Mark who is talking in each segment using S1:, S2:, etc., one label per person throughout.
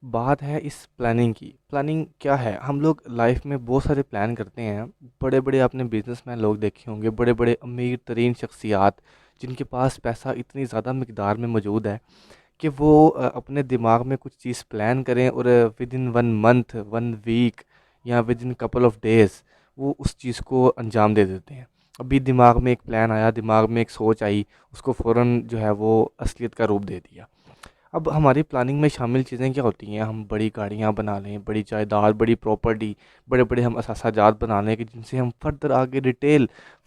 S1: بات ہے اس پلاننگ کی۔ پلاننگ کیا ہے؟ ہم لوگ لائف میں بہت سارے پلان کرتے ہیں۔ بڑے بڑے آپ نے بزنس مین لوگ دیکھے ہوں گے، بڑے بڑے امیر ترین شخصیات جن کے پاس پیسہ اتنی زیادہ مقدار میں موجود ہے کہ وہ اپنے دماغ میں کچھ چیز پلان کریں اور ود ان 1 منتھ 1 ویک یا within couple of days وہ اس چیز کو انجام دے دیتے ہیں۔ ابھی دماغ میں ایک پلان آیا، دماغ میں ایک سوچ آئی، اس کو فوراً جو ہے وہ اصلیت کا روپ دے دیا۔ اب ہماری پلاننگ میں شامل چیزیں کیا ہوتی ہیں؟ ہم بڑی گاڑیاں بنا لیں، بڑی جائیداد، بڑی پراپرٹی، بڑے بڑے ہم اثاثہ جات بنا لیں کہ جن سے ہم فردر آگے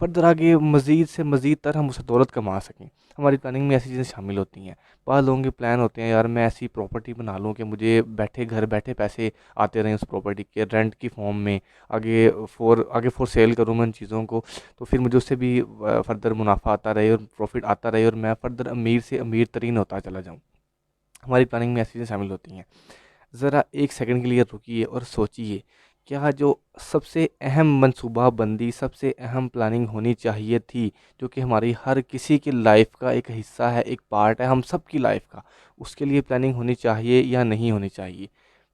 S1: فردر آگے مزید سے مزید تر ہم اسے دولت کما سکیں۔ ہماری پلاننگ میں ایسی چیزیں شامل ہوتی ہیں۔ بعض لوگوں کے پلان ہوتے ہیں، یار میں ایسی پراپرٹی بنا لوں کہ مجھے گھر بیٹھے پیسے آتے رہیں اس پراپرٹی کے رینٹ کی فارم میں، آگے فور سیل کروں میں ان چیزوں کو، تو پھر مجھے اس سے بھی فردر منافع آتا رہے اور پروفٹ آتا رہے اور میں فردر امیر سے امیر ترین ہوتا چلا جاؤں۔ ہماری پلاننگ میں ایسی چیزیں شامل ہوتی ہیں۔ ذرا ایک سیکنڈ کے لیے رکیے اور سوچیے، کیا جو سب سے اہم منصوبہ بندی، سب سے اہم پلاننگ ہونی چاہیے تھی، جو کہ ہماری ہر کسی کی لائف کا ایک حصہ ہے، ایک پارٹ ہے ہم سب کی لائف کا، اس کے لیے پلاننگ ہونی چاہیے یا نہیں ہونی چاہیے؟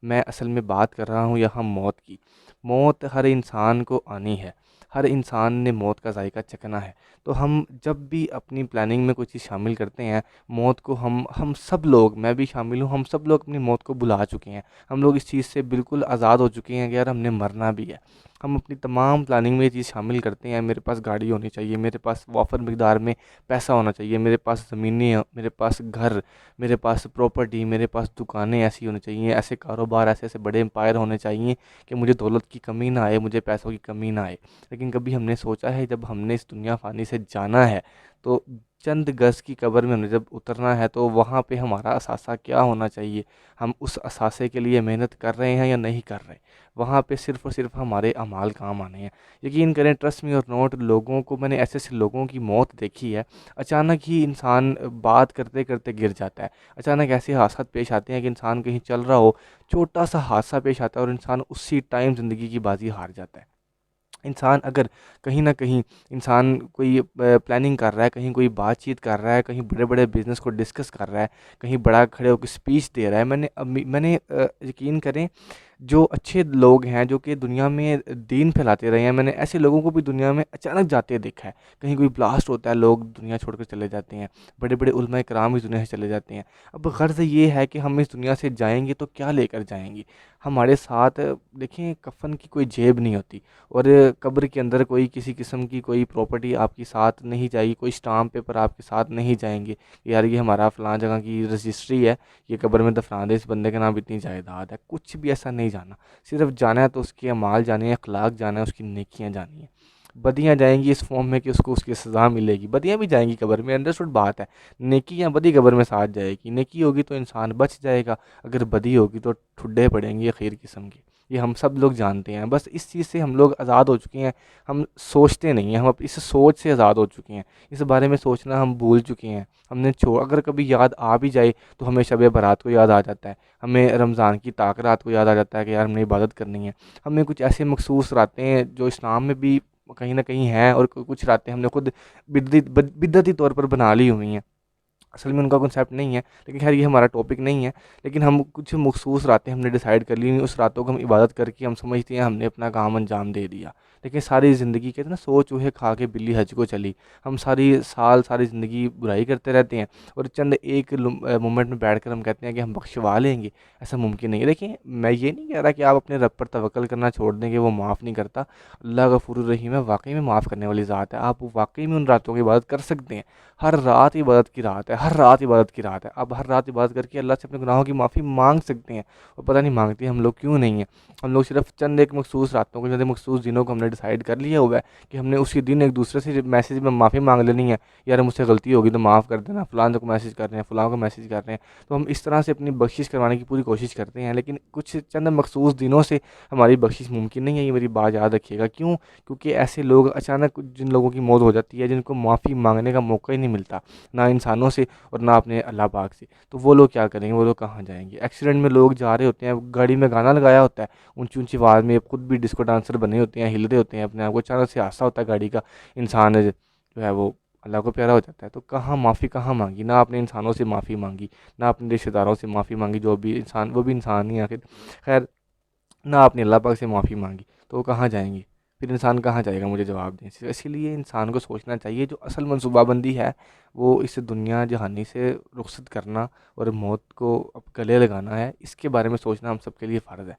S1: میں اصل میں بات کر رہا ہوں یہاں موت کی۔ موت ہر انسان کو آنی ہے، ہر انسان نے موت کا ذائقہ چکھنا ہے۔ تو ہم جب بھی اپنی پلاننگ میں کوئی چیز شامل کرتے ہیں، موت کو ہم سب لوگ، میں بھی شامل ہوں، ہم سب لوگ اپنی موت کو بلا چکے ہیں۔ ہم لوگ اس چیز سے بالکل آزاد ہو چکے ہیں کہ یار ہم نے مرنا بھی ہے۔ ہم اپنی تمام پلاننگ میں یہ چیز شامل کرتے ہیں، میرے پاس گاڑی ہونی چاہیے، میرے پاس وافر مقدار میں پیسہ ہونا چاہیے، میرے پاس زمینیں، میرے پاس گھر، میرے پاس پراپرٹی، میرے پاس دکانیں ایسی ہونی چاہیے، ایسے کاروبار، ایسے ایسے بڑے امپائر ہونے چاہیے کہ مجھے دولت کی کمی نہ آئے، مجھے پیسوں کی کمی نہ آئے۔ لیکن کبھی ہم نے سوچا ہے جب ہم نے اس دنیا فانی سے جانا ہے تو چند گز کی قبر میں ہمیں جب اترنا ہے تو وہاں پہ ہمارا اثاثہ کیا ہونا چاہیے؟ ہم اس اثاثے کے لیے محنت کر رہے ہیں یا نہیں کر رہے؟ وہاں پہ صرف اور صرف ہمارے اعمال کام آنے ہیں۔ یقین کریں، ٹرسٹ می اور نوٹ، لوگوں کو میں نے ایسے ایسے لوگوں کی موت دیکھی ہے، اچانک ہی انسان بات کرتے کرتے گر جاتا ہے، اچانک ایسے حادثات پیش آتے ہیں کہ انسان کہیں چل رہا ہو، چھوٹا سا حادثہ پیش آتا ہے اور انسان اسی ٹائم زندگی کی بازی ہار جاتا ہے۔ انسان اگر کہیں نہ کہیں انسان کوئی پلاننگ کر رہا ہے، کہیں کوئی بات چیت کر رہا ہے، کہیں بڑے بڑے بزنس کو ڈسکس کر رہا ہے، کہیں بڑا کھڑے ہو کے اسپیچ دے رہا ہے، میں نے یقین کریں، جو اچھے لوگ ہیں جو کہ دنیا میں دین پھیلاتے رہے ہیں، میں نے ایسے لوگوں کو بھی دنیا میں اچانک جاتے دیکھا ہے۔ کہیں کوئی بلاسٹ ہوتا ہے، لوگ دنیا چھوڑ کر چلے جاتے ہیں، بڑے بڑے علماء کرام اس دنیا سے چلے جاتے ہیں۔ اب غرض یہ ہے کہ ہم اس دنیا سے جائیں گے تو کیا لے کر جائیں گے؟ ہمارے ساتھ دیکھیں، کفن کی کوئی جیب نہیں ہوتی، اور قبر کے اندر کوئی کسی قسم کی کوئی پراپرٹی آپ کے ساتھ نہیں جائے گی، کوئی اسٹامپ پیپر آپ کے ساتھ نہیں جائیں گے کہ یار یہ ہمارا فلاں جگہ کی رجسٹری ہے، یہ قبر میں دفنا دے، اس بندے کے نام اتنی جائیداد ہے۔ کچھ بھی ایسا نہیں جانا، صرف جانا ہے تو اس کے اعمال جانے ہیں، اخلاق جانا ہے، اس کی نیکیاں جانی ہیں۔ بدیاں جائیں گی اس فارم میں کہ اس کو اس کی سزا ملے گی، بدیاں بھی جائیں گی قبر میں، انڈرسٹوڈ بات ہے۔ نیکی یا بدی قبر میں ساتھ جائے گی، نیکی ہوگی تو انسان بچ جائے گا، اگر بدی ہوگی تو ٹھڈے پڑیں گے خیر قسم کے۔ یہ ہم سب لوگ جانتے ہیں، بس اس چیز سے ہم لوگ آزاد ہو چکے ہیں، ہم سوچتے نہیں ہیں، ہم اس سوچ سے آزاد ہو چکے ہیں، اس بارے میں سوچنا ہم بھول چکے ہیں۔ ہم نے اگر کبھی یاد آ بھی جائے تو ہمیں شب برات کو یاد آ جاتا ہے، ہمیں رمضان کی طاق رات کو یاد آ جاتا ہے کہ یار ہم نے عبادت کرنی ہے۔ ہمیں کچھ ایسے مخصوص راتیں ہیں جو اسلام میں بھی کہیں نہ کہیں ہیں، اور کچھ راتیں ہم نے خود بدعتی طور پر بنا لی ہوئی ہیں، اصل میں ان کا کنسیپٹ نہیں ہے، لیکن خیر یہ ہمارا ٹاپک نہیں ہے۔ لیکن ہم کچھ مخصوص راتیں ہم نے ڈیسائیڈ کر لی ہوئی، اس راتوں کو ہم عبادت کر کے ہم سمجھتے ہیں ہم نے اپنا کام انجام دے دیا۔ لیکن ساری زندگی کہتے ہیں نا، سو چوہے کھا کے بلی حج کو چلی، ہم ساری زندگی برائی کرتے رہتے ہیں، اور چند ایک مومنٹ میں بیٹھ کر ہم کہتے ہیں کہ ہم بخشوا لیں گے۔ ایسا ممکن نہیں ہے۔ دیکھیں، میں یہ نہیں کہہ رہا کہ آپ اپنے رب پر توکل کرنا چھوڑ دیں کہ وہ معاف نہیں کرتا۔ اللہ غفور الرحیم ہے، واقعی میں معاف کرنے والی ذات ہے، آپ واقعی میں ان راتوں کی عبادت کر سکتے ہیں۔ ہر رات عبادت کی رات ہے، ہر رات عبادت کی رات ہے، آپ ہر رات عبادت کر کے اللہ سے اپنے گناہوں کی معافی مانگ سکتے ہیں۔ اور پتہ نہیں مانگتے ہم لوگ کیوں نہیں ہیں؟ ہم لوگ صرف چند ایک مخصوص راتوں کو، چند ایک مخصوص دنوں کو ہم نے ڈیسائیڈ کر لیا ہوا ہے کہ ہم نے اسی دن ایک دوسرے سے میسیج میں معافی مانگ لینی ہے، یار مجھ سے غلطی ہوگی تو معاف کر دینا، فلاں کو میسیج کر رہے ہیں، فلاں کو میسیج کر رہے ہیں، تو ہم اس طرح سے اپنی بخشش کروانے کی پوری کوشش کرتے ہیں۔ لیکن کچھ چند مخصوص دنوں سے ہماری بخشش ممکن نہیں ہے، یہ میری بات یاد رکھیے گا۔ کیوں؟ کیونکہ ایسے لوگ اچانک، جن لوگوں کی موت ہو جاتی ہے، جن کو معافی مانگنے کا موقع ہی نہیں ملتا، نہ انسانوں سے اور نہ اپنے اللہ پاک سے، تو وہ لوگ کیا کریں گے؟ وہ لوگ کہاں جائیں گے؟ ایکسیڈنٹ میں لوگ جا رہے ہوتے ہیں، گاڑی میں گانا لگایا ہوتا ہے اونچی اونچی آواز میں، خود بھی ڈسکو ڈانسر بنے ہوتے ہیں، ہل رہے ہوتے ہیں اپنے آپ کو، اچانک سے حادثہ ہوتا ہے گاڑی کا، انسان جو ہے وہ اللہ کو پیارا ہو جاتا ہے، تو کہاں معافی کہاں مانگی؟ نہ اپنے انسانوں سے معافی مانگی، نہ اپنے رشتہ داروں سے معافی مانگی، جو بھی انسان وہ بھی انسان ہی آخر، خیر، نہ اپنے اللہ پاک سے معافی مانگی، تو وہ کہاں جائیں گی؟ پھر انسان کہاں جائے گا؟ مجھے جواب دیں۔ اسی لیے انسان کو سوچنا چاہیے جو اصل منصوبہ بندی ہے وہ اس دنیا جہانی سے رخصت کرنا اور موت کو اب گلے لگانا ہے، اس کے بارے میں سوچنا ہم سب کے لیے فرض ہے۔